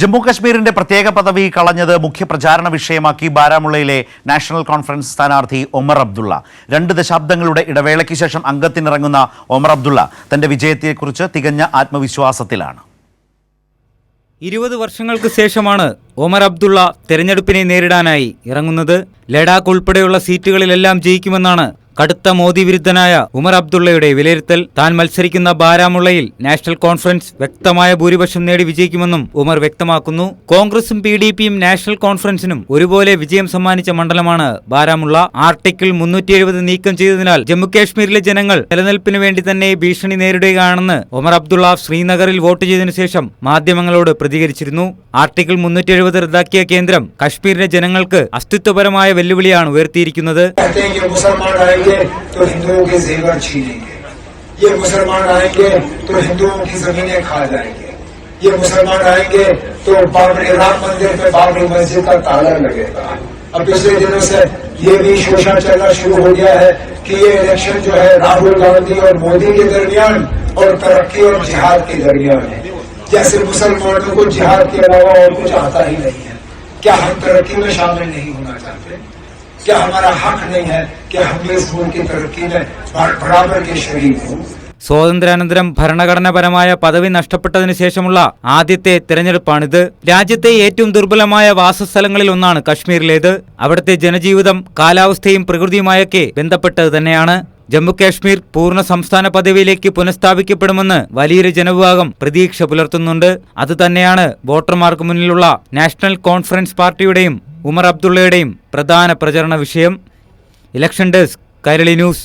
ജമ്മു കശ്മീരിന്റെ പ്രത്യേക പദവി കളഞ്ഞത് മുഖ്യ പ്രചാരണ വിഷയമാക്കി ബാരാമുള്ളയിലെ നാഷണൽ കോൺഫറൻസ് സ്ഥാനാർത്ഥി ഒമർ അബ്ദുള്ള. 2 ദശാബ്ദങ്ങളുടെ ഇടവേളയ്ക്ക് ശേഷം അംഗത്തിനിറങ്ങുന്ന ഒമർ അബ്ദുള്ള തന്റെ വിജയത്തെക്കുറിച്ച് തികഞ്ഞ ആത്മവിശ്വാസത്തിലാണ്. 20 വർഷങ്ങൾക്ക് ശേഷമാണ് ഒമർ അബ്ദുള്ള തെരഞ്ഞെടുപ്പിനെ നേരിടാനായി ഇറങ്ങുന്നത്. ലഡാക്ക് ഉൾപ്പെടെയുള്ള സീറ്റുകളിലെല്ലാം ജയിക്കുമെന്നാണ് കടുത്ത മോദി വിരുദ്ധനായ ഉമർ അബ്ദുള്ളയുടെ വിലയിരുത്തൽ. താൻ മത്സരിക്കുന്ന ബാരാമുള്ളയിൽ നാഷണൽ കോൺഫറൻസ് വ്യക്തമായ ഭൂരിപക്ഷം നേടി വിജയിക്കുമെന്നും ഉമർ വ്യക്തമാക്കുന്നു. കോൺഗ്രസും PDPയും നാഷണൽ കോൺഫറൻസിനും ഒരുപോലെ വിജയം സമ്മാനിച്ച മണ്ഡലമാണ് ബാരാമുള്ള. ആർട്ടിക്കിൾ 370 നീക്കം ചെയ്തതിനാൽ ജമ്മുകാശ്മീരിലെ ജനങ്ങൾ നിലനിൽപ്പിന് വേണ്ടി തന്നെ ഭീഷണി നേരിടുകയാണെന്ന് ഒമർ അബ്ദുള്ള ശ്രീനഗറിൽ വോട്ട് ചെയ്തതിനു ശേഷം മാധ്യമങ്ങളോട് പ്രതികരിച്ചിരുന്നു. ആർട്ടിക്കിൾ 370 റദ്ദാക്കിയ കേന്ദ്രം കശ്മീരിലെ ജനങ്ങൾക്ക് അസ്തിത്വപരമായ വെല്ലുവിളിയാണ് ഉയർത്തിയിരിക്കുന്നത്. तो हिंदुओं के जेवर छीनेंगे, ये मुसलमान आएंगे तो हिंदुओं की जमीनें खा जाएंगे, ये मुसलमान आएंगे तो बाबरी राम मंदिर पे बाबरी मस्जिद का ताला लगेगा. अब पिछले दिनों से ये भी शोषण चलना शुरू हो गया है कि ये इलेक्शन जो है राहुल गांधी और मोदी के दरमियान और तरक्की और जिहाद के दरमियान है. जैसे मुसलमानों को जिहाद के अलावा और कुछ आता ही नहीं है. क्या हम तरक्की में शामिल नहीं होना चाहते? क्या हमारा हक नहीं है कि हम इस मुल्क की तरक्की में बराबर के शरीक हों? സ്വാതന്ത്ര്യാനന്തരം ഭരണഘടനാപരമായ പദവി നഷ്ടപ്പെട്ടതിനു ശേഷമുള്ള ആദ്യത്തെ തെരഞ്ഞെടുപ്പാണിത്. രാജ്യത്തെ ഏറ്റവും ദുർബലമായ വാസസ്ഥലങ്ങളിൽ ഒന്നാണ് കശ്മീരിലേത്. അവിടുത്തെ ജനജീവിതം കാലാവസ്ഥയും പ്രകൃതിയുമായൊക്കെ ബന്ധപ്പെട്ടത് തന്നെയാണ്. ജമ്മുകാശ്മീർ പൂർണ്ണ സംസ്ഥാന പദവിയിലേക്ക് പുനഃസ്ഥാപിക്കപ്പെടുമെന്ന് വലിയൊരു ജനവിഭാഗം പ്രതീക്ഷ പുലർത്തുന്നുണ്ട്. അതുതന്നെയാണ് വോട്ടർമാർക്ക് മുന്നിലുള്ള നാഷണൽ കോൺഫറൻസ് പാർട്ടിയുടെയും ഉമർ അബ്ദുള്ളയുടെയും പ്രധാന പ്രചരണ വിഷയം. Election desk, Kairali news.